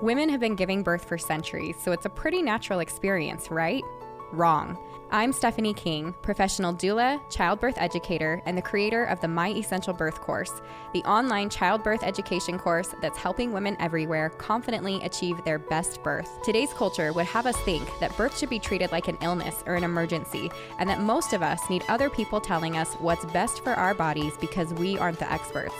Women have been giving birth for centuries, so it's a pretty natural experience, right? Wrong. I'm Stephanie King, professional doula, childbirth educator, and the creator of the My Essential Birth course, the online childbirth education course that's helping women everywhere confidently achieve their best birth. Today's culture would have us think that birth should be treated like an illness or an emergency, and that most of us need other people telling us what's best for our bodies because we aren't the experts.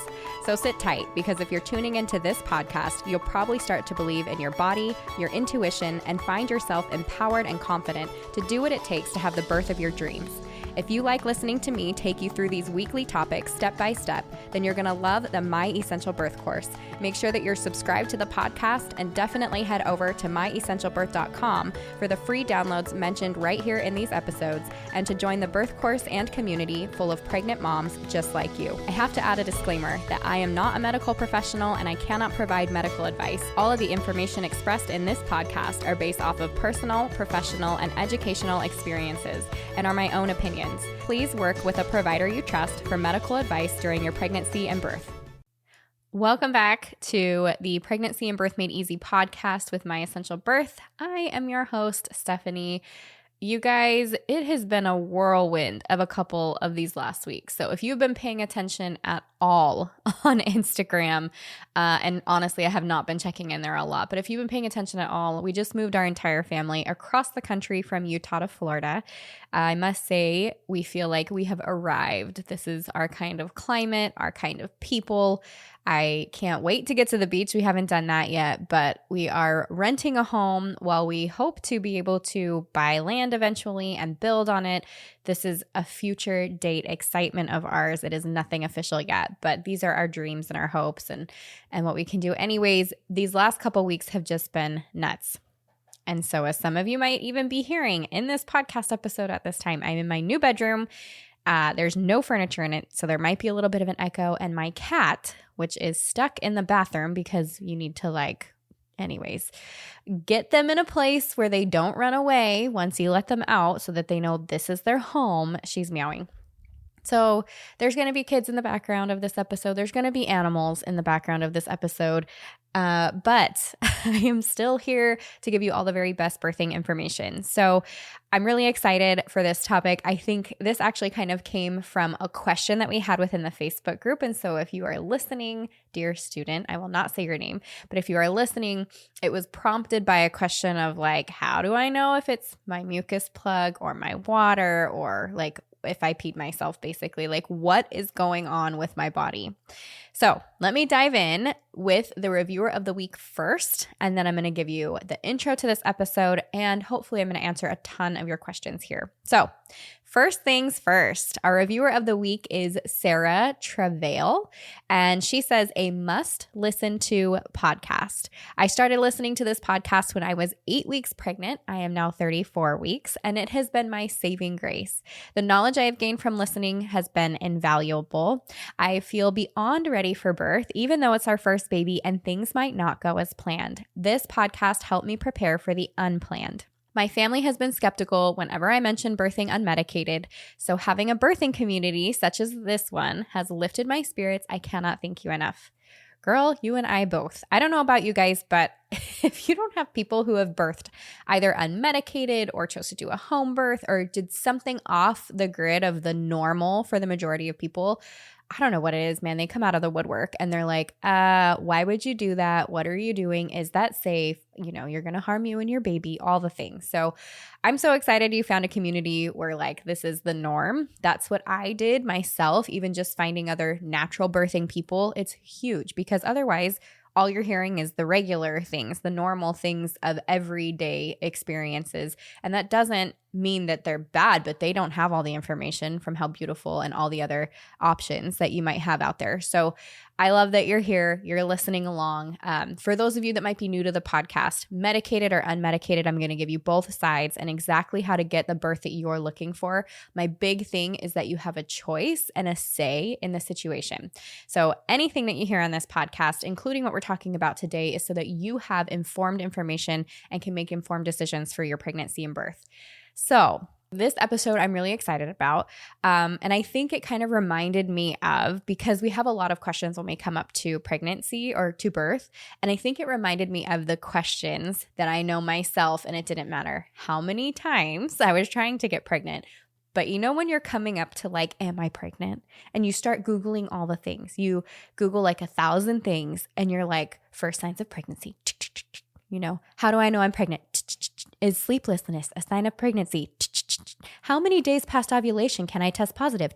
So sit tight, because if you're tuning into this podcast, you'll probably start to believe in your body, your intuition, and find yourself empowered and confident to do what it takes to have the birth of your dreams. If you like listening to me take you through these weekly topics step by step, then you're going to love the My Essential Birth course. Make sure that you're subscribed to the podcast, and definitely head over to myessentialbirth.com for the free downloads mentioned right here in these episodes, and to join the birth course and community full of pregnant moms just like you. I have to add a disclaimer that I am not a medical professional and I cannot provide medical advice. All of the information expressed in this podcast are based off of personal, professional, and educational experiences and are my own opinions. Please work with a provider you trust for medical advice during your pregnancy and birth. Welcome back to the Pregnancy and Birth Made Easy podcast with My Essential Birth. I am your host, Stephanie. You guys, it has been a whirlwind of a couple of these last weeks. So if you've been paying attention at all on Instagram, and honestly, I have not been checking in there a lot, but if you've been paying attention at all, we just moved our entire family across the country from Utah to Florida. I must say, we feel like we have arrived. This is our kind of climate, our kind of people. I can't wait to get to the beach. We haven't done that yet, but we are renting a home while we hope to be able to buy land eventually and build on it. This is a future date excitement of ours. It is nothing official yet, but these are our dreams and our hopes and what we can do. Anyways, these last couple weeks have just been nuts. And so, as some of you might even be hearing in this podcast episode at this time, I'm in my new bedroom. There's no furniture in it, so there might be a little bit of an echo. And my cat, which is stuck in the bathroom because you need to get them in a place where they don't run away once you let them out so that they know this is their home. She's meowing. So there's going to be kids in the background of this episode. There's going to be animals in the background of this episode. But I am still here to give you all the very best birthing information. So I'm really excited for this topic. I think this actually kind of came from a question that we had within the Facebook group. And so if you are listening, dear student, I will not say your name, but if you are listening, it was prompted by a question of how do I know if it's my mucus plug or my water or if I peed myself, basically, what is going on with my body? So let me dive in with the reviewer of the week first, and then I'm going to give you the intro to this episode, and hopefully I'm going to answer a ton of your questions here. So first things first, our reviewer of the week is Sarah Travail, and she says, a must listen to podcast. I started listening to this podcast when I was 8 weeks pregnant. I am now 34 weeks, and it has been my saving grace. The knowledge I have gained from listening has been invaluable. I feel beyond ready for birth, even though it's our first baby and things might not go as planned. This podcast helped me prepare for the unplanned. My family has been skeptical whenever I mention birthing unmedicated, so having a birthing community such as this one has lifted my spirits. I cannot thank you enough. Girl, you and I both. I don't know about you guys, but if you don't have people who have birthed either unmedicated or chose to do a home birth or did something off the grid of the normal for the majority of people, I don't know what it is, man. They come out of the woodwork and they're like, why would you do that? What are you doing? Is that safe? You're going to harm you and your baby, all the things. So I'm so excited you found a community where this is the norm. That's what I did myself, even just finding other natural birthing people. It's huge because otherwise all you're hearing is the regular things, the normal things of everyday experiences. And that doesn't mean that they're bad, but they don't have all the information from How Beautiful and all the other options that you might have out there. So I love that you're here. You're listening along. For those of you that might be new to the podcast, medicated or unmedicated, I'm going to give you both sides and exactly how to get the birth that you're looking for. My big thing is that you have a choice and a say in the situation. So anything that you hear on this podcast, including what we're talking about today, is so that you have informed information and can make informed decisions for your pregnancy and birth. So This episode I'm really excited about. And I think it kind of reminded me of, because we have a lot of questions when we come up to pregnancy or to birth. And I think it reminded me of the questions that I know myself, and it didn't matter how many times I was trying to get pregnant. But you know, when you're coming up to like, am I pregnant? And you start Googling all the things. You Google like 1,000 things and you're like, first signs of pregnancy. You know, how do I know I'm pregnant? Is sleeplessness a sign of pregnancy? How many days past ovulation can I test positive?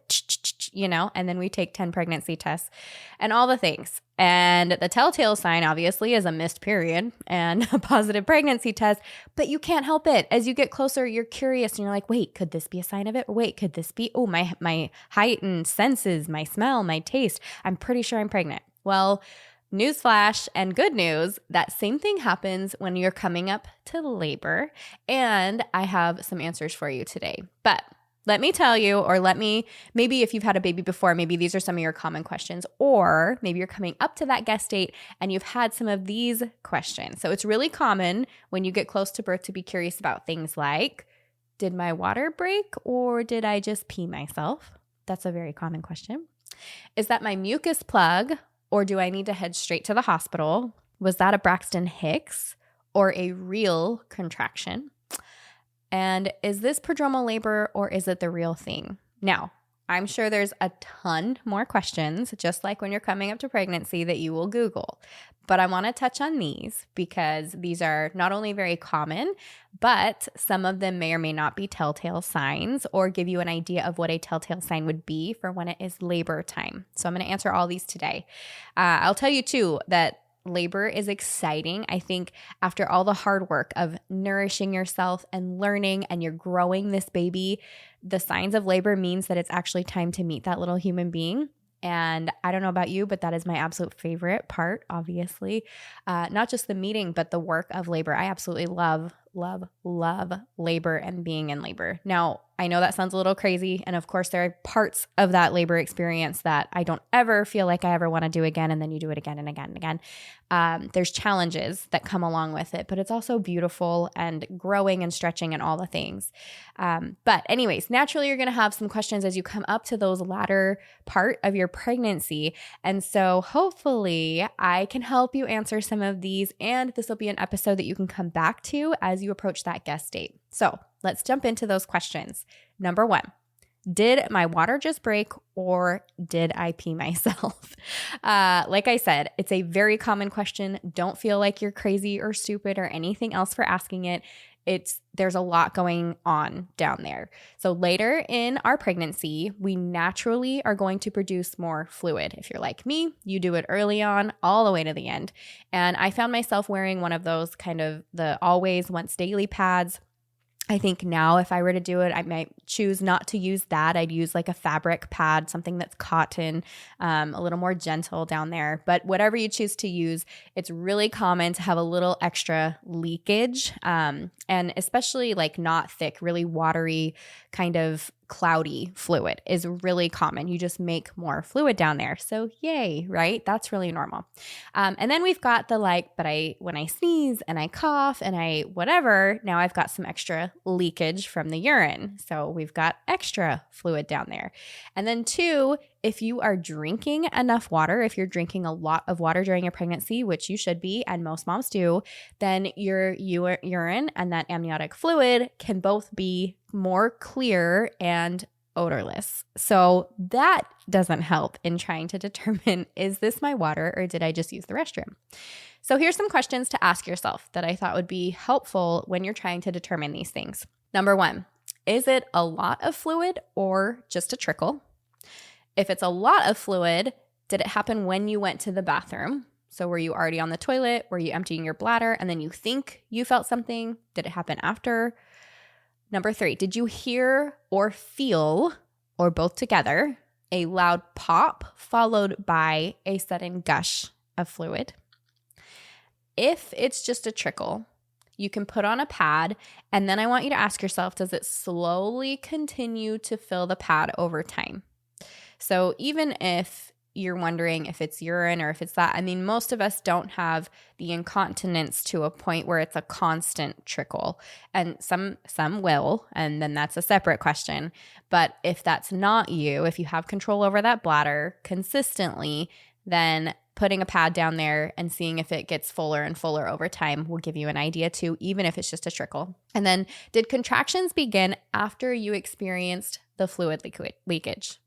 You know, and then we take 10 pregnancy tests and all the things. And the telltale sign, obviously, is a missed period and a positive pregnancy test. But you can't help it. As you get closer, you're curious and you're like, wait, could this be a sign of it? Or wait, could this be, oh, my heightened senses, my smell, my taste. I'm pretty sure I'm pregnant. Well, newsflash and good news, that same thing happens when you're coming up to labor. And I have some answers for you today. But let me tell you, or maybe if you've had a baby before, maybe these are some of your common questions, or maybe you're coming up to that guest date and you've had some of these questions. So it's really common when you get close to birth to be curious about things like, did my water break or did I just pee myself? That's a very common question. Is that my mucus plug? Or do I need to head straight to the hospital? Was that a Braxton Hicks or a real contraction? And is this prodromal labor or is it the real thing? Now, I'm sure there's a ton more questions, just like when you're coming up to pregnancy, that you will Google. But I want to touch on these because these are not only very common, but some of them may or may not be telltale signs or give you an idea of what a telltale sign would be for when it is labor time. So I'm going to answer all these today. I'll tell you too that labor is exciting. I think after all the hard work of nourishing yourself and learning and you're growing this baby, the signs of labor means that it's actually time to meet that little human being. And I don't know about you, but that is my absolute favorite part, obviously. Not just the meeting, but the work of labor. I absolutely love labor and being in labor. Now, I know that sounds a little crazy. And of course, there are parts of that labor experience that I don't ever feel like I ever want to do again. And then you do it again and again and again. There's challenges that come along with it, but it's also beautiful and growing and stretching and all the things. But anyways, naturally, you're going to have some questions as you come up to those latter part of your pregnancy. And so hopefully I can help you answer some of these. And this will be an episode that you can come back to as you approach that guest date. So let's jump into those questions. Number 1, did my water just break or did I pee myself? Like I said, it's a very common question. Don't feel like you're crazy or stupid or anything else for asking it. There's a lot going on down there. So later in our pregnancy, we naturally are going to produce more fluid. If you're like me, you do it early on all the way to the end. And I found myself wearing one of those kind of the always once daily pads. I think now if I were to do it, I might choose not to use that. I'd use like a fabric pad, something that's cotton, a little more gentle down there. But whatever you choose to use, it's really common to have a little extra leakage, and especially like not thick, really watery, kind of cloudy fluid is really common. You just make more fluid down there. So yay, right? That's really normal. And then we've got the when I sneeze and I cough and I whatever, now I've got some extra leakage from the urine. So we've got extra fluid down there. And then 2, if you are drinking enough water, if you're drinking a lot of water during your pregnancy, which you should be, and most moms do, then your urine and that amniotic fluid can both be more clear and odorless. So that doesn't help in trying to determine, is this my water or did I just use the restroom? So here's some questions to ask yourself that I thought would be helpful when you're trying to determine these things. Number 1, is it a lot of fluid or just a trickle? If it's a lot of fluid, did it happen when you went to the bathroom? So were you already on the toilet? Were you emptying your bladder and then you think you felt something? Did it happen after? Number 3, did you hear or feel, or both together, a loud pop followed by a sudden gush of fluid? If it's just a trickle, you can put on a pad, and then I want you to ask yourself, does it slowly continue to fill the pad over time? So even if you're wondering if it's urine or if it's that. I mean, most of us don't have the incontinence to a point where it's a constant trickle. And some will, and then that's a separate question. But if that's not you, if you have control over that bladder consistently, then putting a pad down there and seeing if it gets fuller and fuller over time will give you an idea too, even if it's just a trickle. And then, did contractions begin after you experienced the fluid leakage?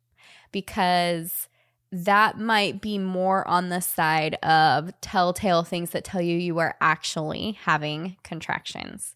Because that might be more on the side of telltale things that tell you you are actually having contractions.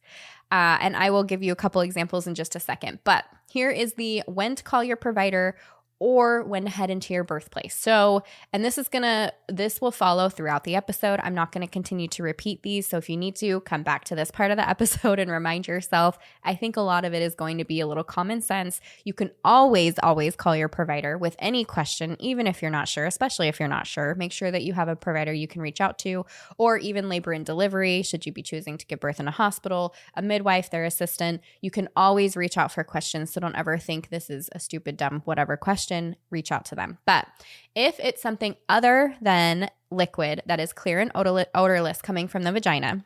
And I will give you a couple examples in just a second. But here is the when to call your provider or when to head into your birthplace. So, and this will follow throughout the episode. I'm not going to continue to repeat these. So if you need to, come back to this part of the episode and remind yourself. I think a lot of it is going to be a little common sense. You can always call your provider with any question, even if you're not sure, especially if you're not sure. Make sure that you have a provider you can reach out to, or even labor and delivery, should you be choosing to give birth in a hospital, a midwife, their assistant. You can always reach out for questions. So don't ever think this is a stupid, dumb, whatever question. Reach out to them. But if it's something other than liquid that is clear and odorless coming from the vagina,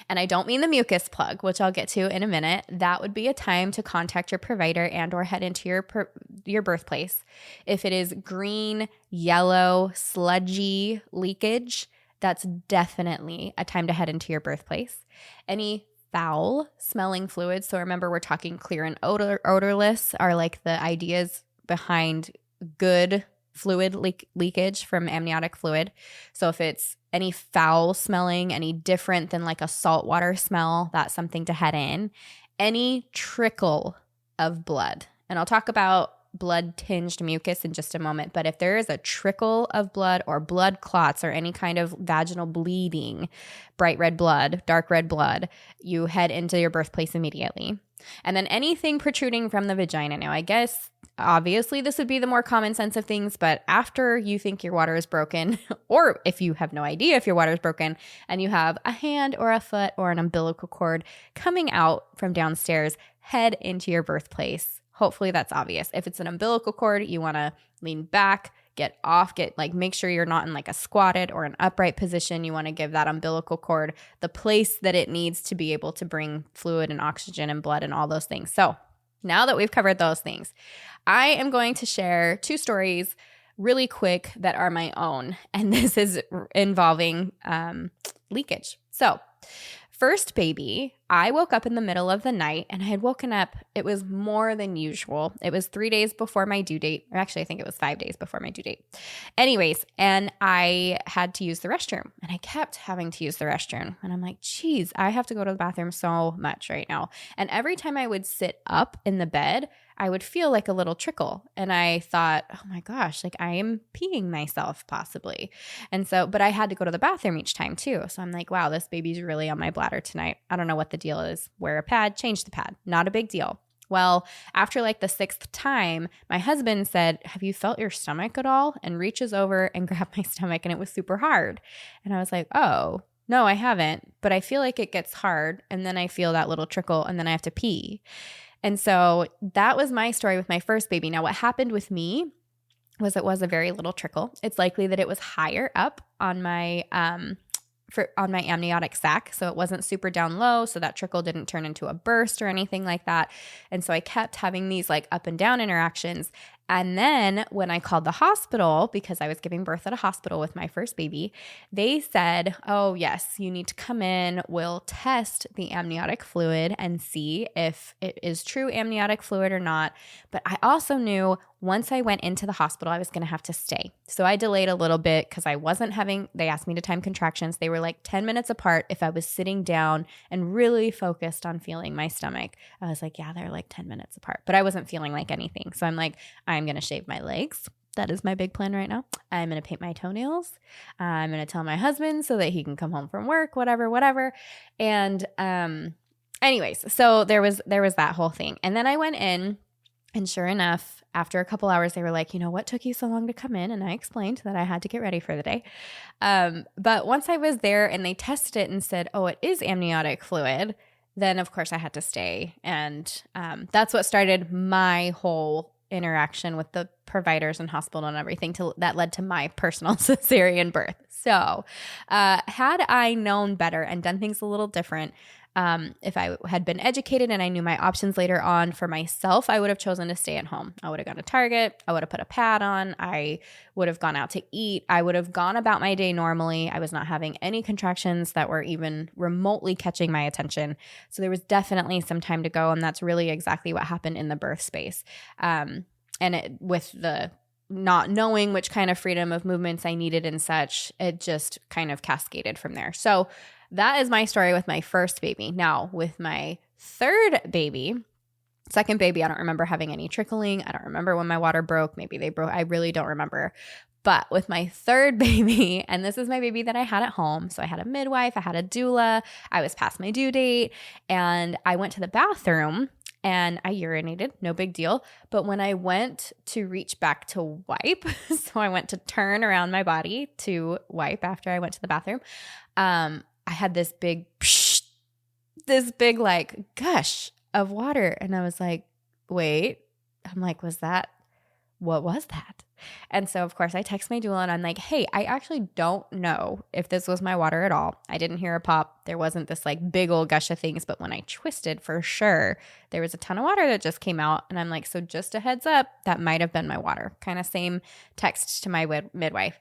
and I don't mean the mucus plug, which I'll get to in a minute, that would be a time to contact your provider and or head into your birthplace. If it is green, yellow, sludgy leakage, that's definitely a time to head into your birthplace. Any foul smelling fluids, so remember we're talking clear and odorless, are like the ideas behind good fluid leakage from amniotic fluid. So if it's any foul smelling, any different than like a saltwater smell, that's something to head in. Any trickle of blood, and I'll talk about blood tinged mucus in just a moment, but if there is a trickle of blood or blood clots or any kind of vaginal bleeding, bright red blood, dark red blood, you head into your birthplace immediately. And then anything protruding from the vagina. Now, I guess obviously this would be the more common sense of things, but after you think your water is broken, or if you have no idea if your water is broken and you have a hand or a foot or an umbilical cord coming out from downstairs, head into your birthplace. Hopefully that's obvious. If it's an umbilical cord, you want to lean back, get off, make sure you're not in like a squatted or an upright position. You want to give that umbilical cord the place that it needs to be able to bring fluid and oxygen and blood and all those things. So now that we've covered those things, I am going to share 2 stories really quick that are my own. And this is involving leakage. So first baby, I woke up in the middle of the night and I had woken up, it was more than usual. It was 3 days before my due date, or actually I think it was 5 days before my due date. Anyways, and I had to use the restroom and I kept having to use the restroom. And I'm like, geez, I have to go to the bathroom so much right now. And every time I would sit up in the bed, I would feel like a little trickle. And I thought, oh my gosh, like I am peeing myself possibly. And so, but I had to go to the bathroom each time too. So I'm like, wow, this baby's really on my bladder tonight. I don't know what the deal is. Wear a pad, change the pad. Not a big deal. Well, after like the 6th time, my husband said, have you felt your stomach at all? And reaches over and grabbed my stomach and it was super hard. And I was like, oh, no, I haven't. But I feel like it gets hard. And then I feel that little trickle and then I have to pee. And so that was my story with my first baby. Now, what happened with me was it was a very little trickle. It's likely that it was higher up on my amniotic sac. So it wasn't super down low. So that trickle didn't turn into a burst or anything like that. And so I kept having these like up and down interactions. And then when I called the hospital, because I was giving birth at a hospital with my first baby, they said, oh, yes, you need to come in. We'll test the amniotic fluid and see if it is true amniotic fluid or not. But I also knew once I went into the hospital, I was going to have to stay. So I delayed a little bit because they asked me to time contractions. They were like 10 minutes apart if I was sitting down and really focused on feeling my stomach. I was like, yeah, they're like 10 minutes apart, but I wasn't feeling like anything. So I'm like, I'm going to shave my legs. That is my big plan right now. I'm going to paint my toenails. I'm going to tell my husband so that he can come home from work, whatever. And anyways, so there was that whole thing. And then I went in, and sure enough, after a couple hours, they were like, what took you so long to come in? And I explained that I had to get ready for the day. But once I was there and they tested it and said, oh, it is amniotic fluid, then of course I had to stay. And that's what started my whole interaction with the providers and hospital and everything that led to my personal cesarean birth. So had I known better and done things a little different, if I had been educated and I knew my options later on for myself, I would have chosen to stay at home. I would have gone to Target. I would have put a pad on. I would have gone out to eat. I would have gone about my day normally. I was not having any contractions that were even remotely catching my attention. So there was definitely some time to go. And that's really exactly what happened in the birth space. With the not knowing which kind of freedom of movements I needed and such, it just kind of cascaded from there. So that is my story with my first baby. Now, with my third baby, second baby, I don't remember having any trickling. I don't remember when my water broke. Maybe they broke. I really don't remember. But with my third baby, and this is my baby that I had at home. So I had a midwife, I had a doula, I was past my due date, and I went to the bathroom and I urinated, no big deal. But when I went to reach back to wipe, so I went to turn around my body to wipe after I went to the bathroom, I had this big like gush of water. And I was like, wait, I'm like, what was that? And so of course I text my doula and I'm like, hey, I actually don't know if this was my water at all. I didn't hear a pop. There wasn't this like big old gush of things, but when I twisted, for sure, there was a ton of water that just came out. And I'm like, so just a heads up, that might have been my water. Kind of same text to my midwife.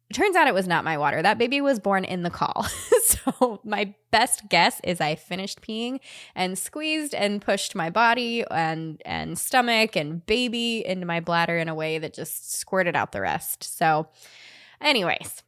It turns out it was not my water. That baby was born in the call. So my best guess is I finished peeing and squeezed and pushed my body and stomach and baby into my bladder in a way that just squirted out the rest. So anyways,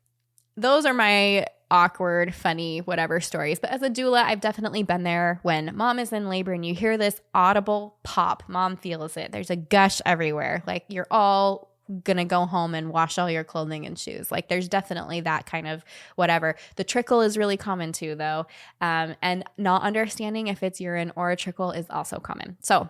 those are my awkward, funny, whatever stories. But as a doula, I've definitely been there when mom is in labor and you hear this audible pop. Mom feels it. There's a gush everywhere. Like you're all gonna go home and wash all your clothing and shoes. Like there's definitely that kind of whatever. The trickle is really common too, though. And not understanding if it's urine or a trickle is also common. So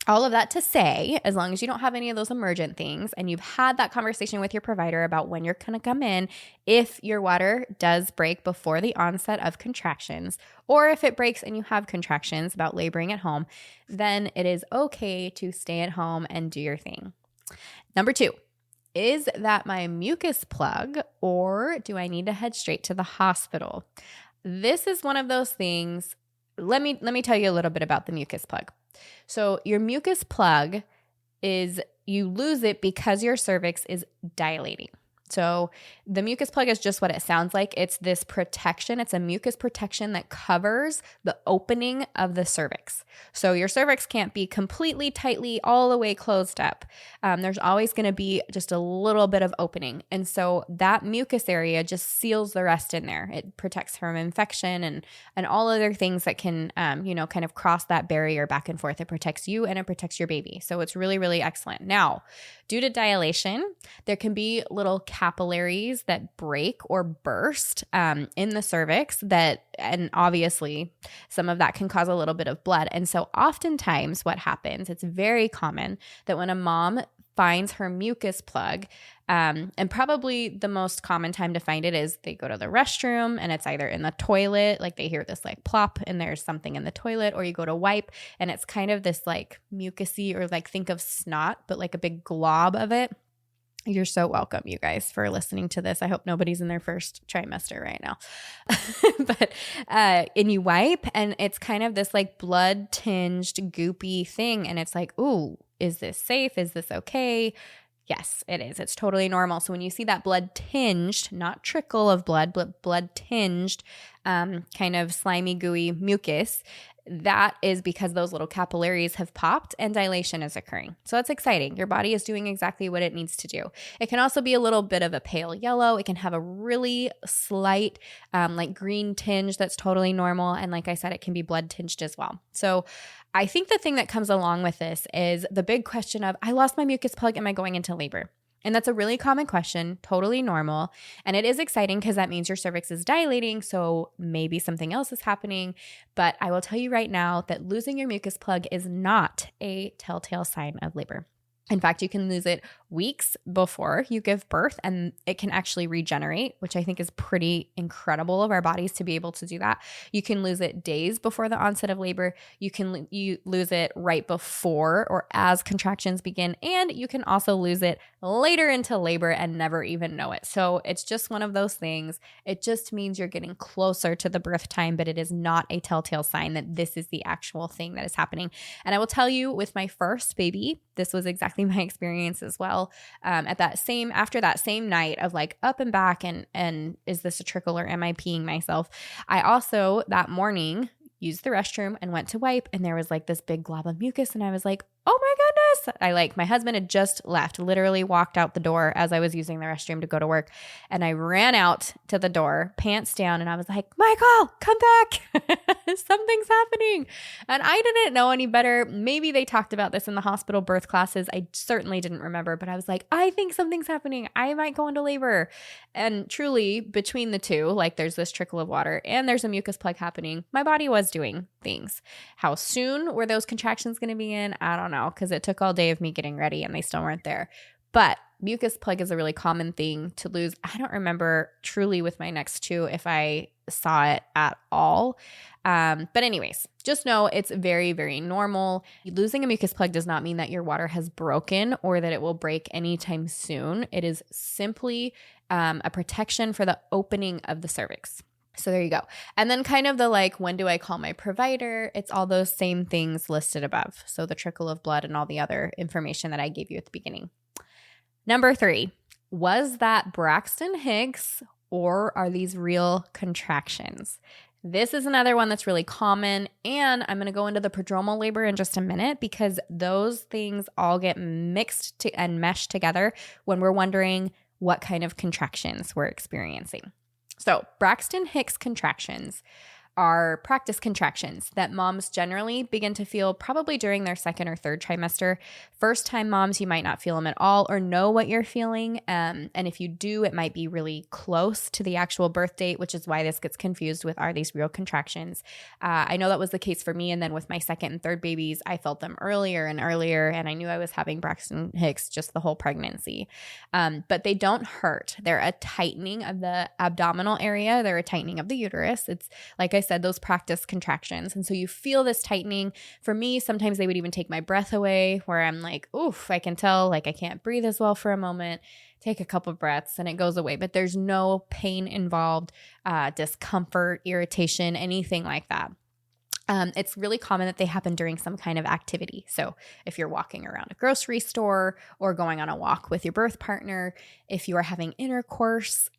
all of that to say, as long as you don't have any of those emergent things and you've had that conversation with your provider about when you're going to come in, if your water does break before the onset of contractions, or if it breaks and you have contractions about laboring at home, then it is okay to stay at home and do your thing. Number 2, is that my mucus plug or do I need to head straight to the hospital? This is one of those things. Let me tell you a little bit about the mucus plug. So your mucus plug is, you lose it because your cervix is dilating. So the mucus plug is just what it sounds like. It's this protection. It's a mucus protection that covers the opening of the cervix. So your cervix can't be completely tightly all the way closed up. There's always going to be just a little bit of opening. And so that mucus area just seals the rest in there. It protects from infection and all other things that can, kind of cross that barrier back and forth. It protects you and it protects your baby. So it's really, really excellent. Now, due to dilation, there can be little capillaries that break or burst in the cervix and obviously some of that can cause a little bit of blood. And so oftentimes what happens, it's very common that when a mom finds her mucus plug, and probably the most common time to find it is they go to the restroom and it's either in the toilet, like they hear this like plop and there's something in the toilet, or you go to wipe and it's kind of this like mucusy, or like think of snot, but like a big glob of it. You're so welcome, you guys, for listening to this. I hope nobody's in their first trimester right now. But and you wipe and it's kind of this like blood tinged goopy thing. And it's like, ooh, is this safe? Is this okay? Yes, it is. It's totally normal. So when you see that blood tinged, not trickle of blood, but blood tinged, kind of slimy, gooey mucus, that is because those little capillaries have popped and dilation is occurring. So that's exciting. Your body is doing exactly what it needs to do. It can also be a little bit of a pale yellow. It can have a really slight like green tinge that's totally normal. And like I said, it can be blood tinged as well. So I think the thing that comes along with this is the big question of, I lost my mucus plug. Am I going into labor? And that's a really common question, totally normal. And it is exciting because that means your cervix is dilating. So maybe something else is happening. But I will tell you right now that losing your mucus plug is not a telltale sign of labor. In fact, you can lose it weeks before you give birth, and it can actually regenerate, which I think is pretty incredible of our bodies to be able to do that. You can lose it days before the onset of labor. You lose it right before or as contractions begin, and you can also lose it later into labor and never even know it. So it's just one of those things. It just means you're getting closer to the birth time, but it is not a telltale sign that this is the actual thing that is happening. And I will tell you, with my first baby, this was exactly my experience as well. After that same night of like up and back and is this a trickle or am I peeing myself? I also that morning used the restroom and went to wipe, and there was like this big glob of mucus, and I was like, oh my goodness. My husband had just left, literally walked out the door as I was using the restroom to go to work. And I ran out to the door, pants down, and I was like, Michael, come back. Something's happening. And I didn't know any better. Maybe they talked about this in the hospital birth classes. I certainly didn't remember, but I was like, I think something's happening. I might go into labor. And truly, between the two, like there's this trickle of water and there's a mucus plug happening, my body was doing things. How soon were those contractions going to be in? I don't know, because it took all day of me getting ready and they still weren't there. But mucus plug is a really common thing to lose. I don't remember truly with my next two if I saw it at all. But anyways, just know it's very, very normal. Losing a mucus plug does not mean that your water has broken or that it will break anytime soon. It is simply a protection for the opening of the cervix. So there you go. And then kind of the like, when do I call my provider? It's all those same things listed above. So the trickle of blood and all the other information that I gave you at the beginning. Number 3, was that Braxton Hicks or are these real contractions? This is another one that's really common, and I'm going to go into the prodromal labor in just a minute because those things all get mixed and meshed together when we're wondering what kind of contractions we're experiencing. So Braxton Hicks contractions are practice contractions that moms generally begin to feel probably during their second or third trimester. First time moms, you might not feel them at all or know what you're feeling. And if you do, it might be really close to the actual birth date, which is why this gets confused with, are these real contractions? I know that was the case for me. And then with my second and third babies, I felt them earlier and earlier. And I knew I was having Braxton Hicks just the whole pregnancy. But they don't hurt. They're a tightening of the abdominal area. They're a tightening of the uterus. It's like I said, those practice contractions. And so you feel this tightening. For me, sometimes they would even take my breath away where I'm like, oof, I can tell like I can't breathe as well for a moment. Take a couple breaths and it goes away. But there's no pain involved, discomfort, irritation, anything like that. It's really common that they happen during some kind of activity. So if you're walking around a grocery store or going on a walk with your birth partner, if you are having intercourse,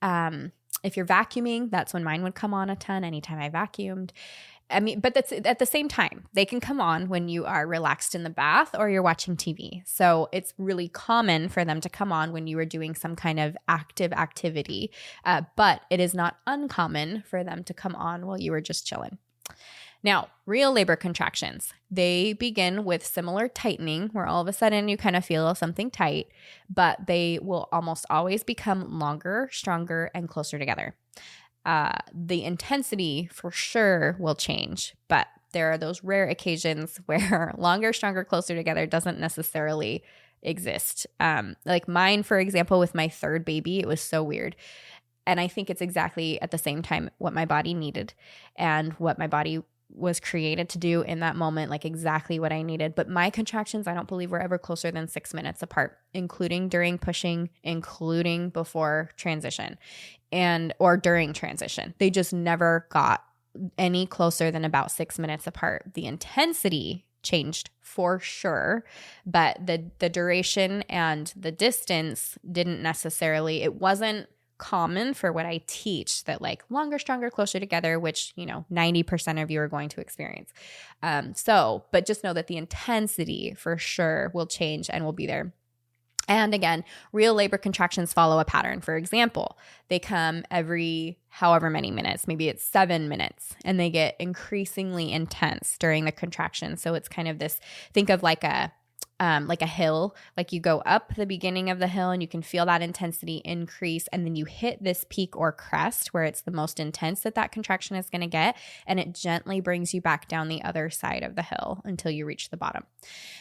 if you're vacuuming, that's when mine would come on a ton anytime I vacuumed. But that's at the same time. They can come on when you are relaxed in the bath or you're watching TV. So it's really common for them to come on when you are doing some kind of active activity. But it is not uncommon for them to come on while you were just chilling. Now, real labor contractions, they begin with similar tightening where all of a sudden you kind of feel something tight, but they will almost always become longer, stronger, and closer together. The intensity for sure will change, but there are those rare occasions where longer, stronger, closer together doesn't necessarily exist. Like mine, for example, with my third baby, it was so weird. And I think it's exactly at the same time what my body needed and what my body was created to do in that moment, like exactly what I needed. But my contractions, I don't believe were ever closer than 6 minutes apart, including during pushing, including before transition or during transition. They just never got any closer than about 6 minutes apart. The intensity changed for sure, but the duration and the distance didn't necessarily, it wasn't common for what I teach, that like longer, stronger, closer together, which, 90% of you are going to experience. But just know that the intensity for sure will change and will be there. And again, real labor contractions follow a pattern. For example, they come every however many minutes, maybe it's 7 minutes, and they get increasingly intense during the contraction. So it's kind of this, think of like a hill, like you go up the beginning of the hill and you can feel that intensity increase. And then you hit this peak or crest where it's the most intense that contraction is going to get. And it gently brings you back down the other side of the hill until you reach the bottom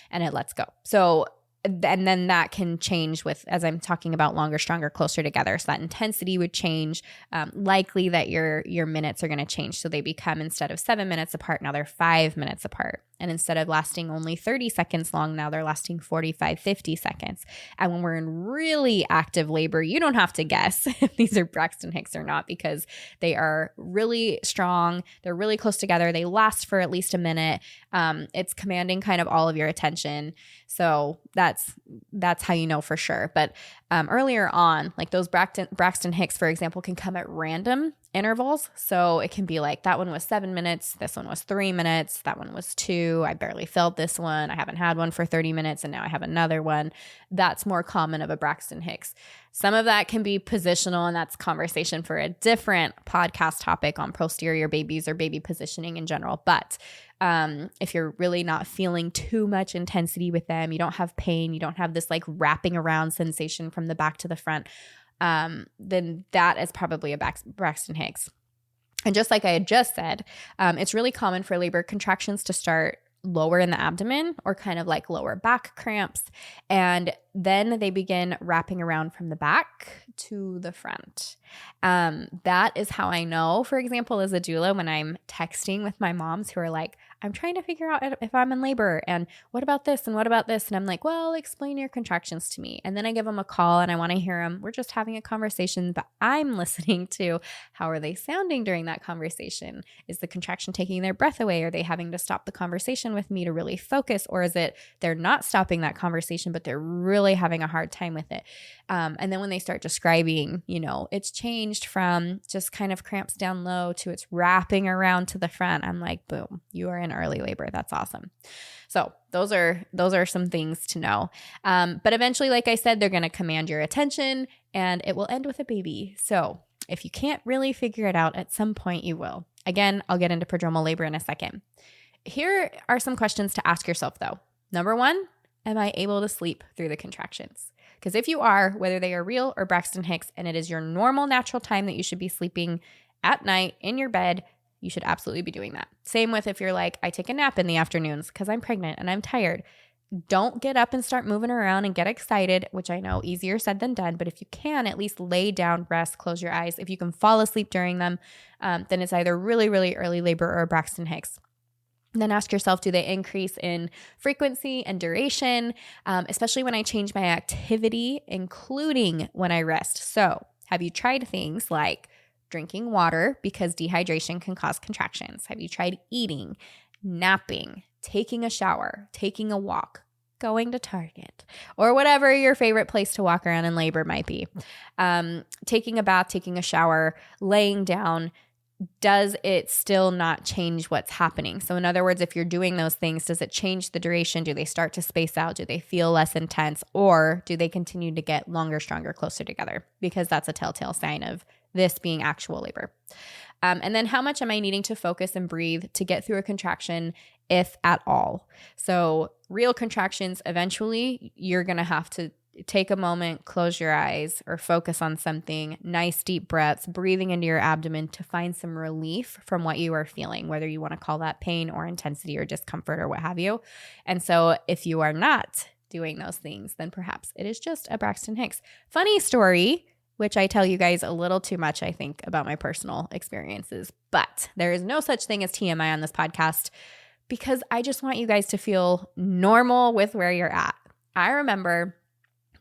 and it lets go. So and then that can change with, as I'm talking about, longer, stronger, closer together. So that intensity would change. Likely that your minutes are going to change. So they become, instead of 7 minutes apart, now they're 5 minutes apart. And instead of lasting only 30 seconds long, now they're lasting 45, 50 seconds. And when we're in really active labor, you don't have to guess if these are Braxton Hicks or not, because they are really strong. They're really close together. They last for at least a minute. It's commanding kind of all of your attention. So that's how you know for sure. But earlier on, like those Braxton Hicks, for example, can come at random intervals. So it can be like, that one was 7 minutes. This one was 3 minutes. That one was 2. I barely felt this one. I haven't had one for 30 minutes and now I have another one. That's more common of a Braxton Hicks. Some of that can be positional, and that's conversation for a different podcast topic on posterior babies or baby positioning in general. But if you're really not feeling too much intensity with them, you don't have pain, you don't have this like wrapping around sensation from the back to the front, then that is probably a Braxton Hicks. And just like I had just said, it's really common for labor contractions to start lower in the abdomen or kind of like lower back cramps. And then they begin wrapping around from the back to the front. That is how I know, for example, as a doula, when I'm texting with my moms who are like, I'm trying to figure out if I'm in labor and what about this and what about this? And I'm like, well, explain your contractions to me. And then I give them a call and I want to hear them. We're just having a conversation, but I'm listening to how are they sounding during that conversation? Is the contraction taking their breath away? Are they having to stop the conversation with me to really focus? Or is it they're not stopping that conversation, but they're really having a hard time with it? And then when they start describing, it's changed from just kind of cramps down low to it's wrapping around to the front, I'm like, boom, you are in early labor. That's awesome. So those are some things to know. But eventually, like I said, they're going to command your attention and it will end with a baby. So if you can't really figure it out, at some point you will. Again, I'll get into prodromal labor in a second. Here are some questions to ask yourself though. Number 1, am I able to sleep through the contractions? Because if you are, whether they are real or Braxton Hicks, and it is your normal natural time that you should be sleeping at night in your bed, you should absolutely be doing that. Same with if you're like, I take a nap in the afternoons because I'm pregnant and I'm tired. Don't get up and start moving around and get excited, which I know easier said than done. But if you can, at least lay down, rest, close your eyes. If you can fall asleep during them, then it's either really, really early labor or Braxton Hicks. And then ask yourself, do they increase in frequency and duration, especially when I change my activity, including when I rest? So have you tried things like drinking water, because dehydration can cause contractions? Have you tried eating, napping, taking a shower, taking a walk, going to Target, or whatever your favorite place to walk around in labor might be? Taking a bath, taking a shower, laying down, does it still not change what's happening? So in other words, if you're doing those things, does it change the duration? Do they start to space out? Do they feel less intense? Or do they continue to get longer, stronger, closer together? Because that's a telltale sign of this being actual labor. And then how much am I needing to focus and breathe to get through a contraction, if at all? So real contractions, eventually you're going to have to take a moment, close your eyes, or focus on something, nice deep breaths, breathing into your abdomen to find some relief from what you are feeling, whether you want to call that pain or intensity or discomfort or what have you. And so if you are not doing those things, then perhaps it is just a Braxton Hicks. Funny story, which I tell you guys a little too much, I think, about my personal experiences, but there is no such thing as TMI on this podcast because I just want you guys to feel normal with where you're at. I remember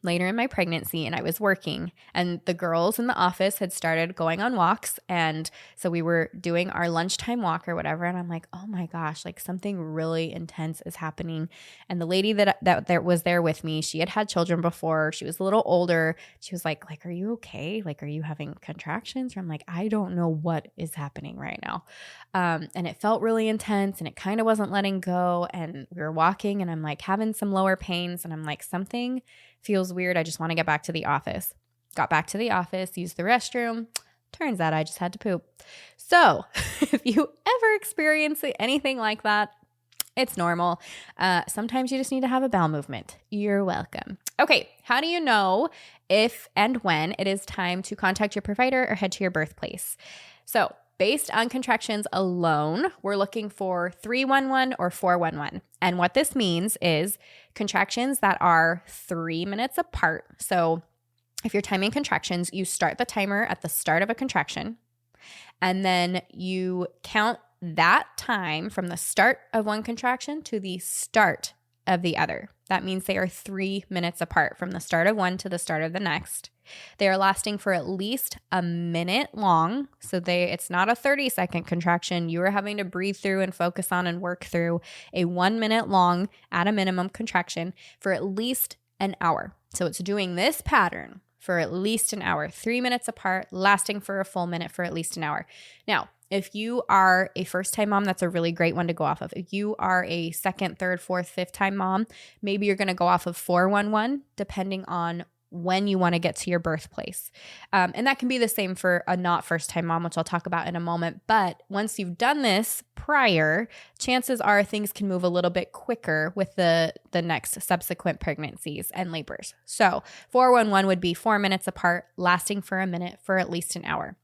later in my pregnancy, and I was working, and the girls in the office had started going on walks, and so we were doing our lunchtime walk or whatever, and I'm like, oh my gosh, like something really intense is happening. And the lady that was there with me, she had had children before. She was a little older. She was like, are you okay? Like, are you having contractions? Or I'm like, I don't know what is happening right now. And it felt really intense, and it kind of wasn't letting go, and we were walking, and I'm like having some lower pains, and I'm like, something feels weird. I just want to get back to the office. Got back to the office, used the restroom. Turns out I just had to poop. So if you ever experience anything like that, it's normal. Sometimes you just need to have a bowel movement. You're welcome. Okay, how do you know if and when it is time to contact your provider or head to your birthplace? So based on contractions alone, we're looking for 311 or 411. And what this means is contractions that are 3 minutes apart. So if you're timing contractions, you start the timer at the start of a contraction, and then you count that time from the start of one contraction to the start of the other. That means they are 3 minutes apart from the start of one to the start of the next. They are lasting for at least a minute long. So it's not a 30-second contraction. You are having to breathe through and focus on and work through a 1 minute long, at a minimum, contraction for at least an hour. So it's doing this pattern for at least an hour, 3 minutes apart, lasting for a full minute for at least an hour. Now, if you are a first-time mom, that's a really great one to go off of. If you are a second, third, fourth, fifth-time mom, maybe you're going to go off of 411, depending on when you want to get to your birthplace. And that can be the same for a not first-time mom, which I'll talk about in a moment. But once you've done this prior, chances are things can move a little bit quicker with the next subsequent pregnancies and labors. So 411 would be 4 minutes apart, lasting for a minute for at least an hour.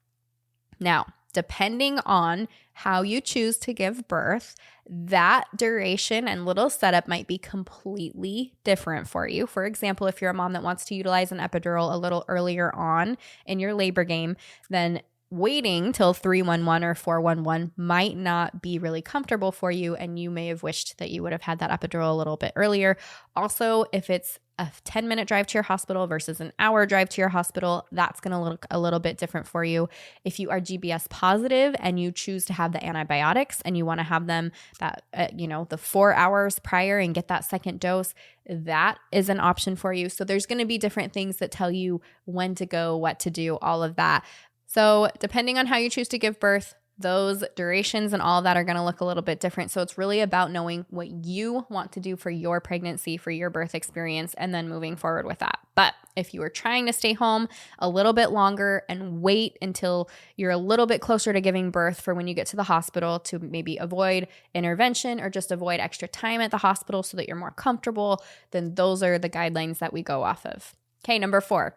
Now, depending on how you choose to give birth, that duration and little setup might be completely different for you. For example, if you're a mom that wants to utilize an epidural a little earlier on in your labor game, then waiting till 311 or 411 might not be really comfortable for you, and you may have wished that you would have had that epidural a little bit earlier. Also, if it's a 10-minute drive to your hospital versus an hour drive to your hospital, that's going to look a little bit different for you. If you are GBS positive and you choose to have the antibiotics and you want to have them the 4 hours prior and get that second dose, that is an option for you. So there's going to be different things that tell you when to go, what to do, all of that. So depending on how you choose to give birth, those durations and all of that are going to look a little bit different. So it's really about knowing what you want to do for your pregnancy, for your birth experience, and then moving forward with that. But if you are trying to stay home a little bit longer and wait until you're a little bit closer to giving birth for when you get to the hospital to maybe avoid intervention or just avoid extra time at the hospital so that you're more comfortable, then those are the guidelines that we go off of. Okay, number 4.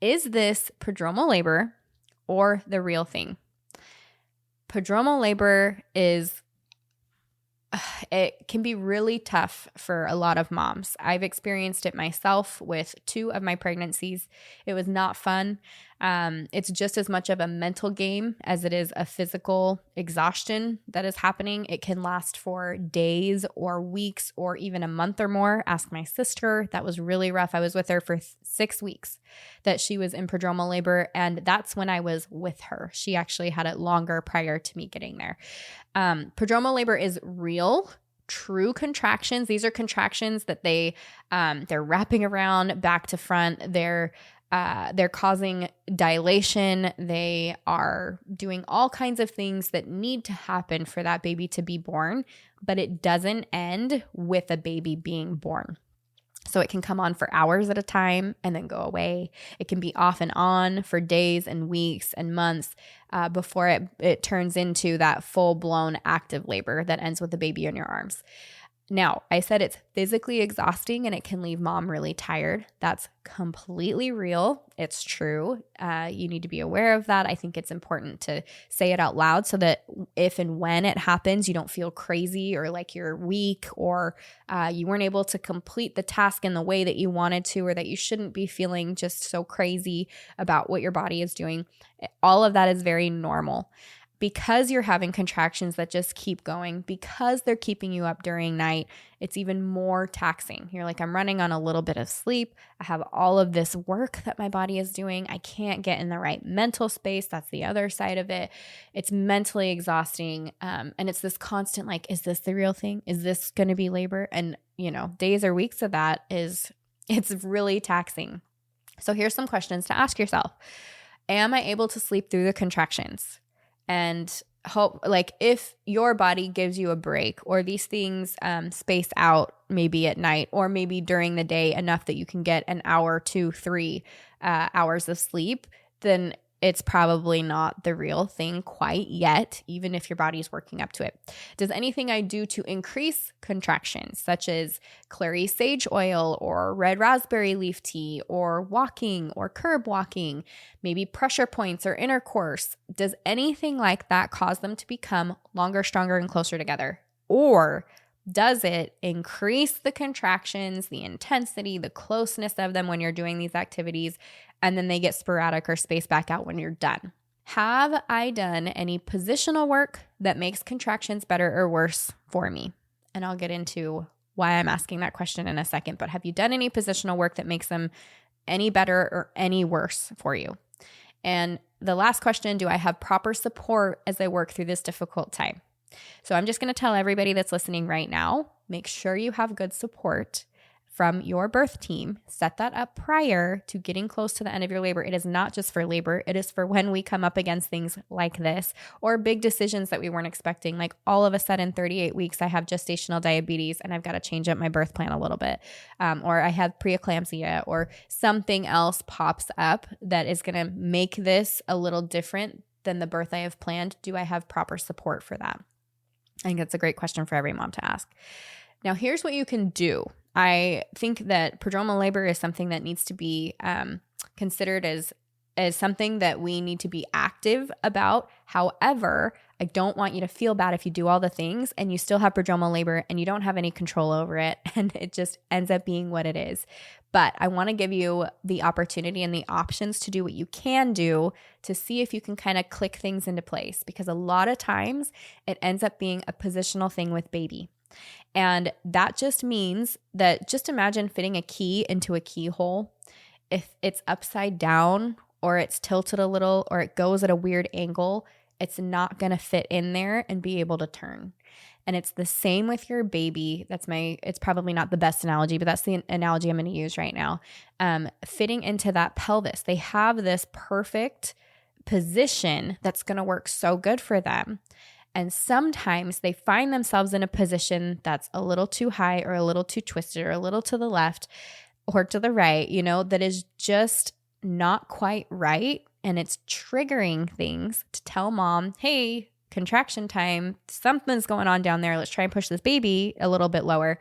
Is this prodromal labor or the real thing? Prodromal labor it can be really tough for a lot of moms. I've experienced it myself with 2 of my pregnancies. It was not fun. It's just as much of a mental game as it is a physical exhaustion that is happening. It can last for days or weeks or even a month or more. Ask my sister. That was really rough. I was with her for 6 weeks that she was in prodromal labor, and that's when I was with her. She actually had it longer prior to me getting there. Prodromal labor is real, true contractions. These are contractions that they're wrapping around back to front. They're causing dilation. They are doing all kinds of things that need to happen for that baby to be born, but it doesn't end with a baby being born. So it can come on for hours at a time and then go away. It can be off and on for days and weeks and months before it turns into that full-blown active labor that ends with the baby in your arms. Now, I said it's physically exhausting and it can leave mom really tired. That's completely real. It's true. You need to be aware of that. I think it's important to say it out loud so that if and when it happens, you don't feel crazy or like you're weak or you weren't able to complete the task in the way that you wanted to, or that you shouldn't be feeling just so crazy about what your body is doing. All of that is very normal. Because you're having contractions that just keep going, because they're keeping you up during night, it's even more taxing. You're like, I'm running on a little bit of sleep. I have all of this work that my body is doing. I can't get in the right mental space. That's the other side of it. It's mentally exhausting. And it's this constant, like, is this the real thing? Is this going to be labor? And, days or weeks of that it's really taxing. So here's some questions to ask yourself. Am I able to sleep through the contractions? And hope, like, if your body gives you a break or these things space out maybe at night or maybe during the day enough that you can get an hour, 2, 3 hours of sleep, then it's probably not the real thing quite yet, even if your body's working up to it. Does anything I do to increase contractions, such as clary sage oil or red raspberry leaf tea or walking or curb walking, maybe pressure points or intercourse, does anything like that cause them to become longer, stronger, and closer together? Or does it increase the contractions, the intensity, the closeness of them when you're doing these activities, and then they get sporadic or spaced back out when you're done? Have I done any positional work that makes contractions better or worse for me? And I'll get into why I'm asking that question in a second, but have you done any positional work that makes them any better or any worse for you? And the last question, do I have proper support as I work through this difficult time? So I'm just going to tell everybody that's listening right now, make sure you have good support from your birth team. Set that up prior to getting close to the end of your labor. It is not just for labor. It is for when we come up against things like this or big decisions that we weren't expecting. Like all of a sudden, 38 weeks, I have gestational diabetes and I've got to change up my birth plan a little bit. Or I have preeclampsia or something else pops up that is going to make this a little different than the birth I have planned. Do I have proper support for that? I think that's a great question for every mom to ask. Now, here's what you can do. I think that prodromal labor is something that needs to be considered as something that we need to be active about. However, I don't want you to feel bad if you do all the things and you still have prodromal labor and you don't have any control over it and it just ends up being what it is. But I want to give you the opportunity and the options to do what you can do to see if you can kind of click things into place, because a lot of times it ends up being a positional thing with baby. And that just means that just imagine fitting a key into a keyhole. If it's upside down or it's tilted a little or it goes at a weird angle, it's not going to fit in there and be able to turn. And it's the same with your baby. It's probably not the best analogy, but that's the analogy I'm going to use right now. Fitting into that pelvis. They have this perfect position that's going to work so good for them. And sometimes they find themselves in a position that's a little too high or a little too twisted or a little to the left or to the right, that is just not quite right. And it's triggering things to tell mom, hey, contraction time, something's going on down there. Let's try and push this baby a little bit lower.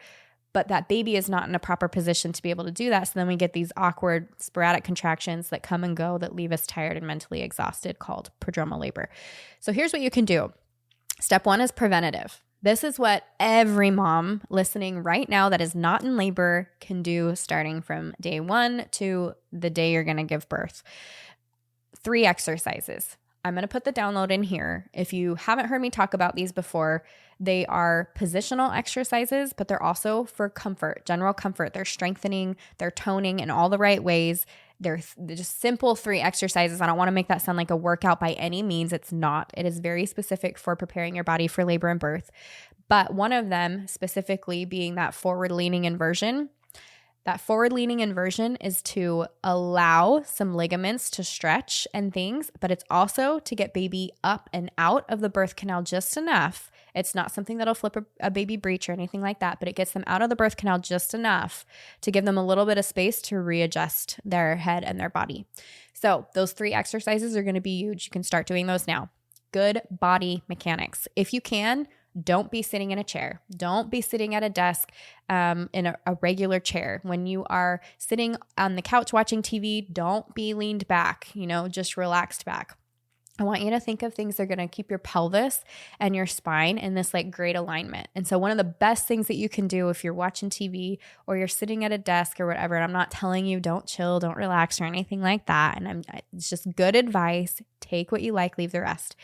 But that baby is not in a proper position to be able to do that. So then we get these awkward sporadic contractions that come and go that leave us tired and mentally exhausted, called prodromal labor. So here's what you can do. Step 1 is preventative. This is what every mom listening right now that is not in labor can do starting from day 1 to the day you're going to give birth. 3 exercises. I'm going to put the download in here. If you haven't heard me talk about these before, they are positional exercises, but they're also for comfort, general comfort. They're strengthening, they're toning in all the right ways. They're just simple 3 exercises. I don't want to make that sound like a workout by any means. It's not. It is very specific for preparing your body for labor and birth. But one of them specifically being that forward-leaning inversion. That forward-leaning inversion is to allow some ligaments to stretch and things, but it's also to get baby up and out of the birth canal just enough. It's not something that'll flip a baby breech or anything like that, but it gets them out of the birth canal just enough to give them a little bit of space to readjust their head and their body. So those 3 exercises are going to be huge. You can start doing those now. Good body mechanics. If you can, don't be sitting in a chair. Don't be sitting at a desk in a regular chair. When you are sitting on the couch watching TV, don't be leaned back, just relaxed back. I want you to think of things that are going to keep your pelvis and your spine in this great alignment. And so one of the best things that you can do if you're watching TV or you're sitting at a desk or whatever, and I'm not telling you don't chill, don't relax or anything like that. And it's just good advice. Take what you like, leave the rest.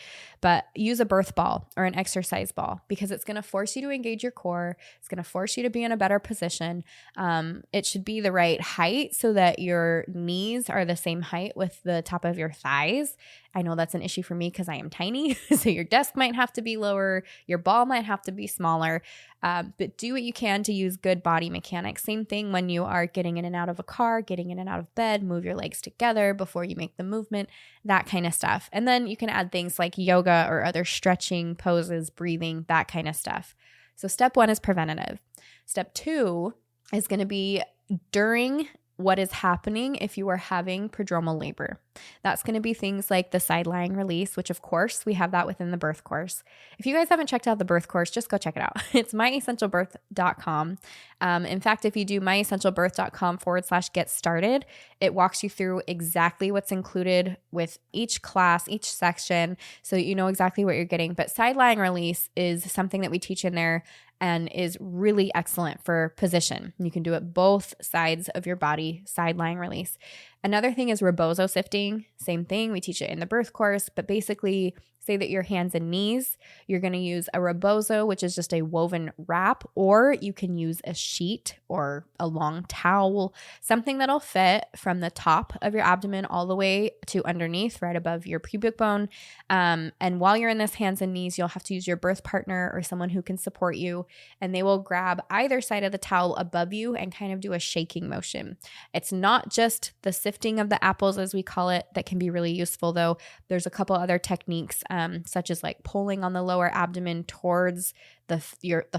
But use a birth ball or an exercise ball because it's going to force you to engage your core. It's going to force you to be in a better position. It should be the right height so that your knees are the same height with the top of your thighs. I know that's an issue for me because I am tiny. So your desk might have to be lower. Your ball might have to be smaller. But do what you can to use good body mechanics. Same thing when you are getting in and out of a car, getting in and out of bed, move your legs together before you make the movement, that kind of stuff. And then you can add things like yoga or other stretching poses, breathing, that kind of stuff. So step 1 is preventative. Step 2 is going to be during what is happening if you are having prodromal labor. That's going to be things like the side lying release, which of course we have that within the birth course. If you guys haven't checked out the birth course, just go check it out. It's myessentialbirth.com. In fact, if you do myessentialbirth.com/get started, it walks you through exactly what's included with each class, each section, so that you know exactly what you're getting. But side lying release is something that we teach in there and is really excellent for position. You can do it both sides of your body, side lying release. Another thing is rebozo sifting. Same thing, we teach it in the birth course, but basically say that your hands and knees, you're going to use a rebozo, which is just a woven wrap, or you can use a sheet or a long towel, something that'll fit from the top of your abdomen all the way to underneath, right above your pubic bone. And while you're in this hands and knees, you'll have to use your birth partner or someone who can support you, and they will grab either side of the towel above you and kind of do a shaking motion. It's not just the sifting of the apples, as we call it, that can be really useful, though. There's a couple other techniques, such as like pulling on the lower abdomen towards the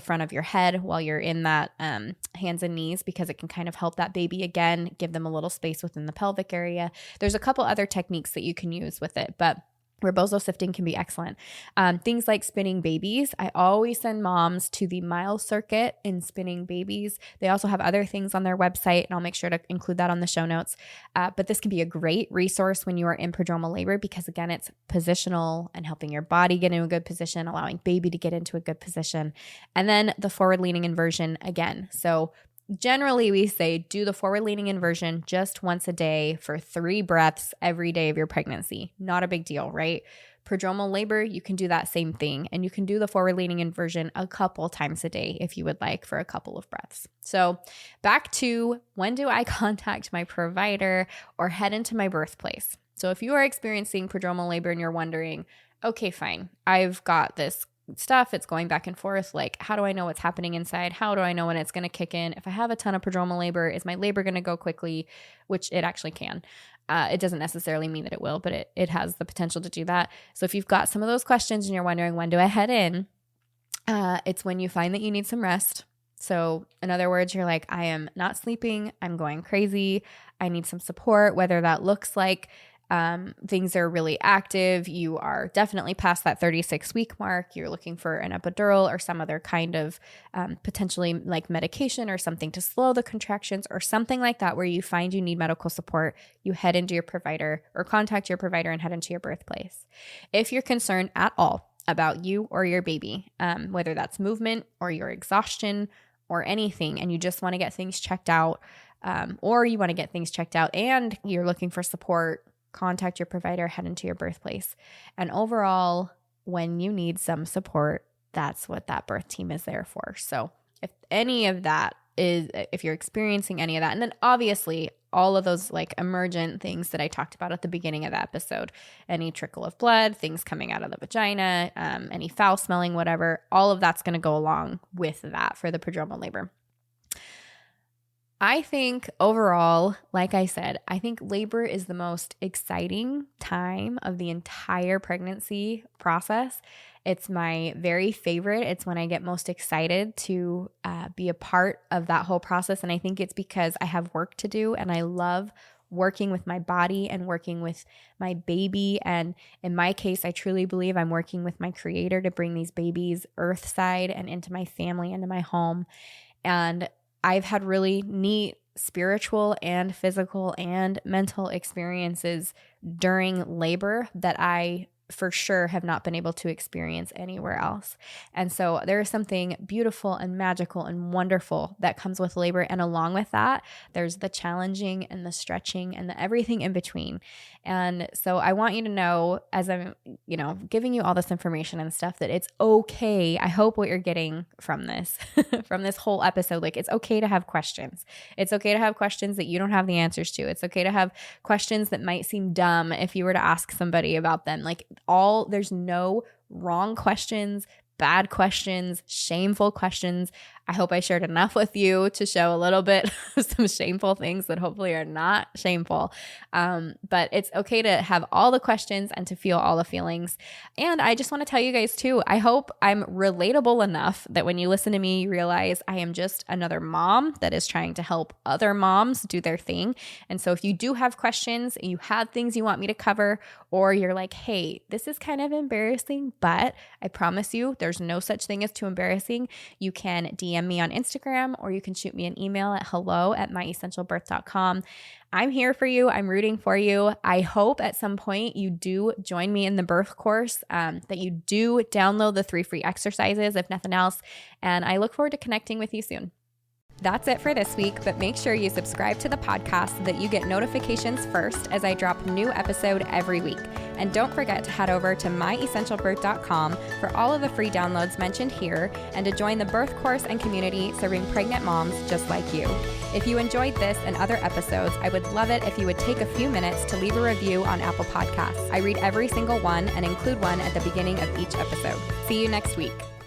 front of your head while you're in that hands and knees, because it can kind of help that baby again, give them a little space within the pelvic area. There's a couple other techniques that you can use with it, but rebozo sifting can be excellent. Things like spinning babies. I always send moms to the mile circuit in spinning babies. They also have other things on their website, and I'll make sure to include that on the show notes. But this can be a great resource when you are in prodromal labor, because again, it's positional and helping your body get into a good position, allowing baby to get into a good position. And then the forward leaning inversion again. So generally, we say do the forward leaning inversion just once a day for 3 breaths every day of your pregnancy. Not a big deal, right? Prodromal labor, you can do that same thing, and you can do the forward leaning inversion a couple times a day if you would like, for a couple of breaths. So back to, when do I contact my provider or head into my birthplace? So if you are experiencing prodromal labor and you're wondering, okay, fine, I've got this stuff, it's going back and forth, like, how do I know what's happening inside? How do I know when it's going to kick in? If I have a ton of prodromal labor, is my labor going to go quickly? Which it actually can. It doesn't necessarily mean that it will, but it has the potential to do that. So if you've got some of those questions and you're wondering, when do I head in? It's when you find that you need some rest. So in other words, you're like, I am not sleeping, I'm going crazy, I need some support, whether that looks like things are really active, you are definitely past that 36-week mark, you're looking for an epidural or some other kind of potentially like medication or something to slow the contractions or something like that, where you find you need medical support, you head into your provider or contact your provider and head into your birthplace. If you're concerned at all about you or your baby, whether that's movement or your exhaustion or anything, and you just want to get things checked out, or you want to get things checked out and you're looking for support, contact your provider, head into your birthplace. And overall, when you need some support, that's what that birth team is there for. So if any of that is, if you're experiencing any of that, and then obviously all of those like emergent things that I talked about at the beginning of the episode, any trickle of blood, things coming out of the vagina, any foul smelling, whatever, all of that's going to go along with that for the prodromal labor. I think overall, like I said, I think labor is the most exciting time of the entire pregnancy process. It's my very favorite. It's when I get most excited to be a part of that whole process. And I think it's because I have work to do and I love working with my body and working with my baby. And in my case, I truly believe I'm working with my creator to bring these babies earthside and into my family, into my home. And I've had really neat spiritual and physical and mental experiences during labor that I for sure have not been able to experience anywhere else. And so there is something beautiful and magical and wonderful that comes with labor. And along with that, there's the challenging and the stretching and the everything in between. And so I want you to know, as I'm, giving you all this information and stuff, that it's okay. I hope what you're getting from this, from this whole episode, like it's okay to have questions. It's okay to have questions that you don't have the answers to. It's okay to have questions that might seem dumb if you were to ask somebody about them. Like there's no wrong questions, bad questions, shameful questions. I hope I shared enough with you to show a little bit of some shameful things that hopefully are not shameful. But it's okay to have all the questions and to feel all the feelings. And I just want to tell you guys too, I hope I'm relatable enough that when you listen to me, you realize I am just another mom that is trying to help other moms do their thing. And so if you do have questions and you have things you want me to cover, or you're like, hey, this is kind of embarrassing, but I promise you there's no such thing as too embarrassing, you can DM me on Instagram, or you can shoot me an email at hello@myessentialbirth.com. I'm here for you. I'm rooting for you. I hope at some point you do join me in the birth course, that you do download the 3 free exercises, if nothing else. And I look forward to connecting with you soon. That's it for this week, but make sure you subscribe to the podcast so that you get notifications first as I drop a new episode every week. And don't forget to head over to myessentialbirth.com for all of the free downloads mentioned here and to join the birth course and community serving pregnant moms just like you. If you enjoyed this and other episodes, I would love it if you would take a few minutes to leave a review on Apple Podcasts. I read every single one and include one at the beginning of each episode. See you next week.